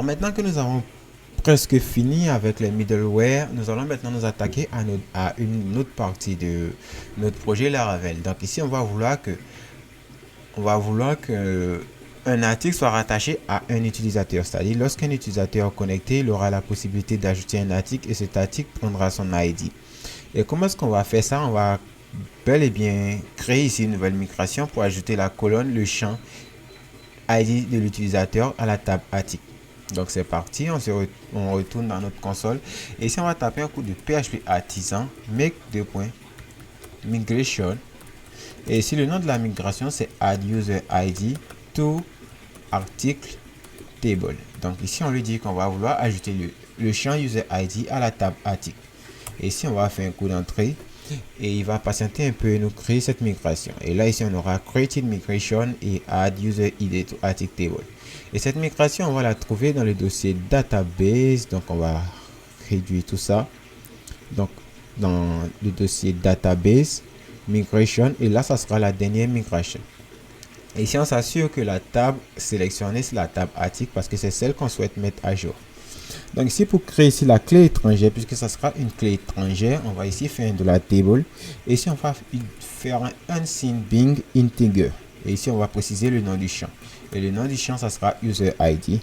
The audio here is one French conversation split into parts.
Alors, maintenant que nous avons presque fini avec les middleware, nous allons maintenant nous attaquer à une autre partie de notre projet Laravel. Donc ici, on va vouloir que un article soit rattaché à un utilisateur. C'est-à-dire, lorsqu'un utilisateur est connecté, il aura la possibilité d'ajouter un article et cet article prendra son ID. Et comment est-ce qu'on va faire ça? On va bel et bien créer ici une nouvelle migration pour ajouter la colonne, le champ ID de l'utilisateur à la table article. Donc c'est parti, on retourne dans notre console et ici on va taper un coup de PHP artisan make migration et ici le nom de la migration c'est add user ID to article table. Donc ici on lui dit qu'on va vouloir ajouter le champ user ID à la table article et ici on va faire un coup d'entrée et il va patienter un peu et nous créer cette migration. Et là ici on aura created migration et add user ID to article table. Et cette migration on va la trouver dans le dossier database. Donc on va réduire tout ça. Donc dans le dossier database migration et là ça sera la dernière migration. Et ici on s'assure que la table sélectionnée c'est la table article parce que c'est celle qu'on souhaite mettre à jour. Donc ici pour créer ici la clé étrangère, puisque ça sera une clé étrangère, on va ici faire de la table. Et ici on va faire un unsigned Bing integer. Et ici on va préciser le nom du champ. Et le nom du champ ça sera user ID.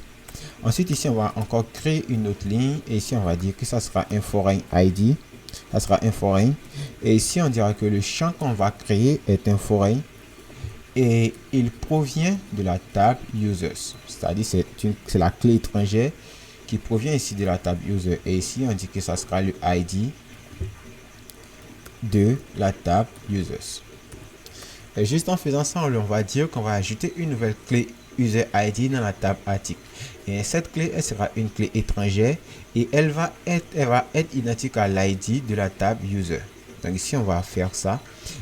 Ensuite ici on va encore créer une autre ligne. Et ici on va dire que ça sera un foreign ID. Ça sera un foreign. Et ici on dira que le champ qu'on va créer est un foreign. Et il provient de la table users. C'est-à-dire c'est la clé étrangère qui provient ici de la table user et ici on dit que ça sera le ID de la table users. Et juste en faisant ça, on va dire qu'on va ajouter une nouvelle clé user ID dans la table article. Et cette clé, elle sera une clé étrangère et elle va être identique à l'ID de la table user. Donc ici on va faire ça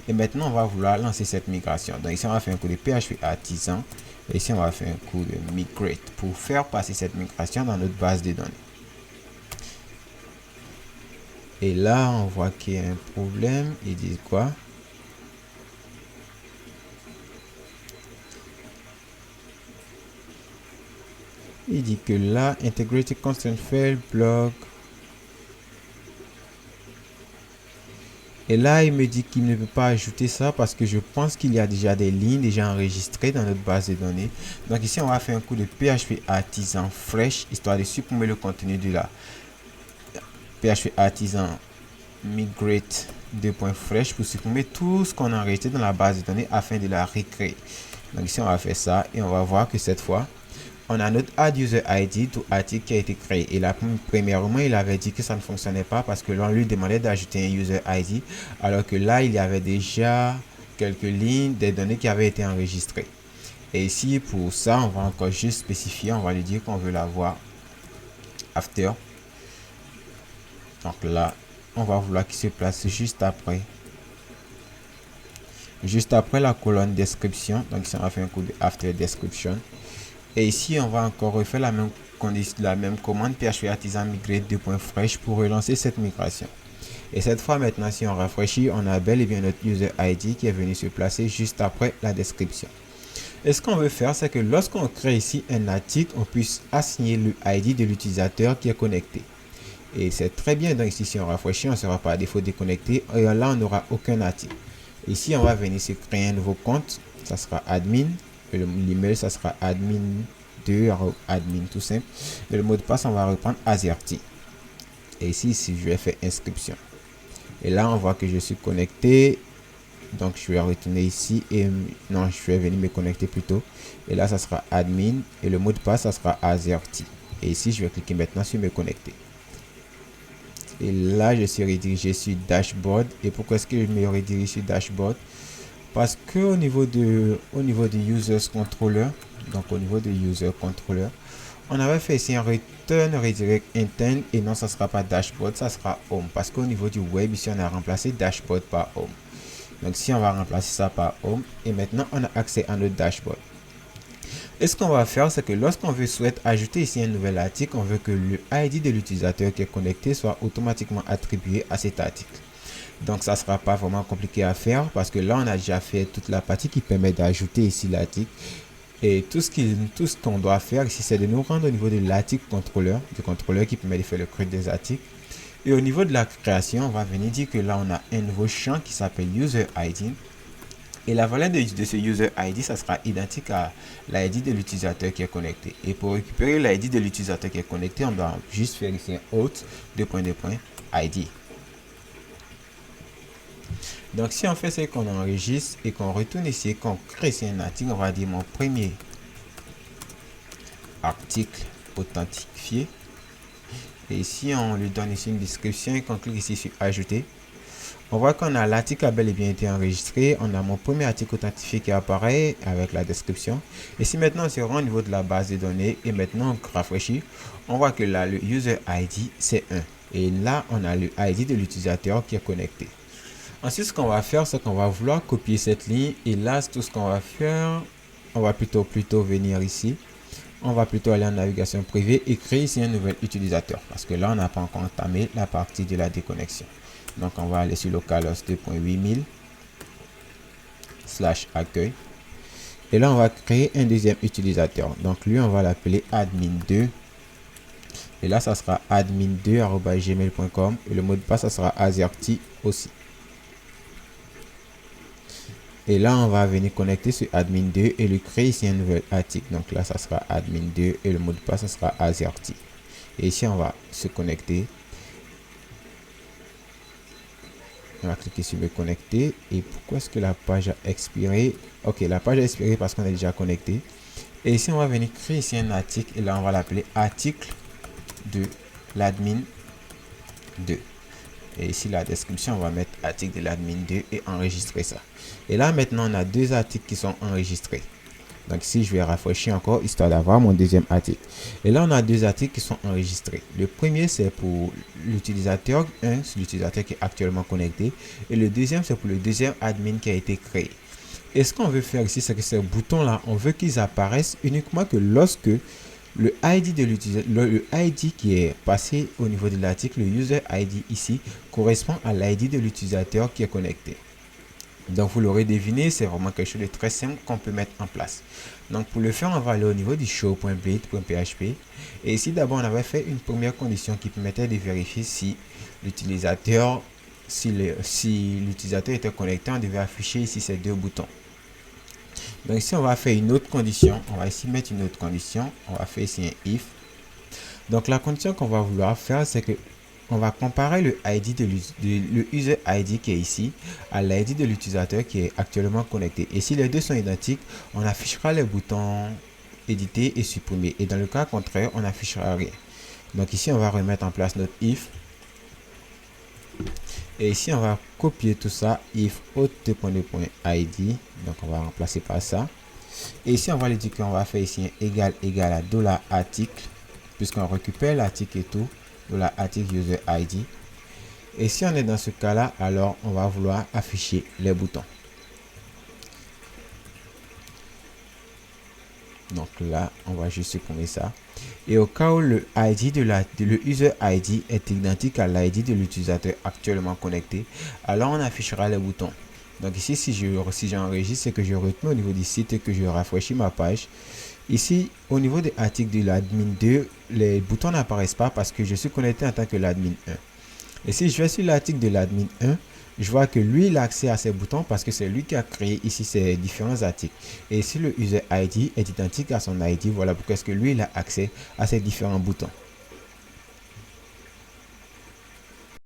et maintenant on va vouloir lancer cette migration. Donc ici on va faire un coup de PHP artisan. Et ici, on va faire un coup de migrate pour faire passer cette migration dans notre base de données. Et là, on voit qu'il y a un problème. Il dit quoi? Il dit que là, integrity constraint fail, block. Et là, il me dit qu'il ne peut pas ajouter ça parce que je pense qu'il y a déjà des lignes déjà enregistrées dans notre base de données. Donc ici, on va faire un coup de PHP artisan fresh, histoire de supprimer le contenu de la PHP artisan migrate 2.fresh pour supprimer tout ce qu'on a enregistré dans la base de données afin de la recréer. Donc ici, on va faire ça et on va voir que cette fois, on a notre add user ID to article qui a été créé. Et là, premièrement, il avait dit que ça ne fonctionnait pas parce que l'on lui demandait d'ajouter un user ID, alors que là, il y avait déjà quelques lignes des données qui avaient été enregistrées. Et ici, pour ça, on va encore juste spécifier, on va lui dire qu'on veut l'avoir after. Donc là, on va vouloir qu'il se place juste après la colonne description. Donc ici, on va faire un coup de after description. Et ici, on va encore refaire la même commande PHP artisan migrate 2.fresh pour relancer cette migration. Et cette fois, maintenant, si on rafraîchit, on a bel et bien notre user ID qui est venu se placer juste après la description. Et ce qu'on veut faire, c'est que lorsqu'on crée ici un article, on puisse assigner le ID de l'utilisateur qui est connecté. Et c'est très bien. Donc ici, si on rafraîchit, on ne sera pas à défaut déconnecté. Et là, on n'aura aucun article. Ici, on va venir se créer un nouveau compte. Ça sera admin. L'email, ça sera admin2, admin tout simple. Et le mot de passe, on va reprendre Azerty. Et ici, si je vais faire inscription. Et là, on voit que je suis connecté. Donc, je vais retourner ici. Et non, je vais venir me connecter plutôt. Et là, ça sera admin. Et le mot de passe, ça sera Azerty. Et ici, je vais cliquer maintenant sur me connecter. Et là, je suis redirigé sur dashboard. Et pourquoi est-ce que je me redirige sur dashboard? Parce que au niveau de users controller, donc au niveau de user controller, on avait fait ici un return redirect intend et non, ça sera pas dashboard, ça sera home. Parce qu'au niveau du web, ici, on a remplacé dashboard par home. Donc, si on va remplacer ça par home, et maintenant, on a accès à notre dashboard. Et ce qu'on va faire, c'est que lorsqu'on souhaite ajouter ici un nouvel article, on veut que le ID de l'utilisateur qui est connecté soit automatiquement attribué à cet article. Donc, ça ne sera pas vraiment compliqué à faire parce que là, on a déjà fait toute la partie qui permet d'ajouter ici l'article. Et tout ce qu'on doit faire ici, c'est de nous rendre au niveau de l'article contrôleur, du contrôleur qui permet de faire le create des articles. Et au niveau de la création, on va venir dire que là, on a un nouveau champ qui s'appelle User ID. Et la valeur de ce User ID, ça sera identique à l'ID de l'utilisateur qui est connecté. Et pour récupérer l'ID de l'utilisateur qui est connecté, on doit juste faire ici un auth ID. Donc, si on fait ce qu'on enregistre et qu'on retourne ici et qu'on crée ici un article, on va dire mon premier article authentifié. Et ici, on lui donne ici une description et qu'on clique ici sur ajouter. On voit qu'on a l'article a bel et bien été enregistré. On a mon premier article authentifié qui apparaît avec la description. Et si maintenant on se rend au niveau de la base de données et maintenant on rafraîchit, on voit que là, le user ID, c'est 1. Et là, on a le ID de l'utilisateur qui est connecté. Ensuite, ce qu'on va faire, c'est qu'on va vouloir copier cette ligne. Et là, tout ce qu'on va faire, on va plutôt venir ici. On va plutôt aller en navigation privée et créer ici un nouvel utilisateur. Parce que là, on n'a pas encore entamé la partie de la déconnexion. Donc, on va aller sur localhost 2.8000/accueil. Et là, on va créer un deuxième utilisateur. Donc, lui, on va l'appeler admin2. Et là, ça sera admin2@gmail.com. Et le mot de passe, ça sera azerty aussi. Et là, on va venir connecter sur admin2 et lui créer ici un nouvel article. Donc là, ça sera admin2 et le mot de passe, ça sera azerty. Et ici, on va se connecter. On va cliquer sur me connecter. Et pourquoi est-ce que la page a expiré? Ok, la page a expiré parce qu'on est déjà connecté. Et ici, on va venir créer ici un article. Et là, on va l'appeler article de l'admin 2. Et ici, la description, on va mettre article de l'admin 2 et enregistrer ça. Et là, maintenant, on a deux articles qui sont enregistrés. Donc ici, je vais rafraîchir encore, histoire d'avoir mon deuxième article. Et là, on a deux articles qui sont enregistrés. Le premier, c'est pour l'utilisateur 1, c'est l'utilisateur qui est actuellement connecté. Et le deuxième, c'est pour le deuxième admin qui a été créé. Et ce qu'on veut faire ici, c'est que ces boutons-là, on veut qu'ils apparaissent uniquement que lorsque le ID de l'utilisateur, le ID qui est passé au niveau de l'article, le user ID ici, correspond à l'ID de l'utilisateur qui est connecté. Donc, vous l'aurez deviné, c'est vraiment quelque chose de très simple qu'on peut mettre en place. Donc, pour le faire, on va aller au niveau du show.blade.php. Et ici, d'abord, on avait fait une première condition qui permettait de vérifier si l'utilisateur était connecté. On devait afficher ici ces deux boutons. Donc, ici, on va faire une autre condition. On va ici mettre une autre condition. On va faire ici un if. Donc, la condition qu'on va vouloir faire, c'est que on va comparer le ID le user ID qui est ici à l'ID de l'utilisateur qui est actuellement connecté. Et si les deux sont identiques, on affichera les boutons éditer et supprimer. Et dans le cas contraire, on n'affichera rien. Donc ici, on va remettre en place notre if. Et ici, on va copier tout ça. If auth.id. Donc on va remplacer par ça. Et ici, on va lui dire qu'on va faire ici un égal à $article. Puisqu'on récupère l'article et tout. Article user ID. Et si on est dans ce cas là, alors on va vouloir afficher les boutons. Donc là, on va juste supprimer ça. Et au cas où le ID le user ID est identique à l'ID de l'utilisateur actuellement connecté, alors on affichera les boutons. Donc ici, si j'enregistre, c'est que je retourne au niveau du site et que je rafraîchis ma page. Ici, au niveau des articles de l'admin 2, les boutons n'apparaissent pas parce que je suis connecté en tant que l'admin 1. Et si je vais sur l'article de l'admin 1, je vois que lui, il a accès à ces boutons parce que c'est lui qui a créé ici ces différents articles. Et si le user ID est identique à son ID, voilà pourquoi est-ce que lui, il a accès à ces différents boutons.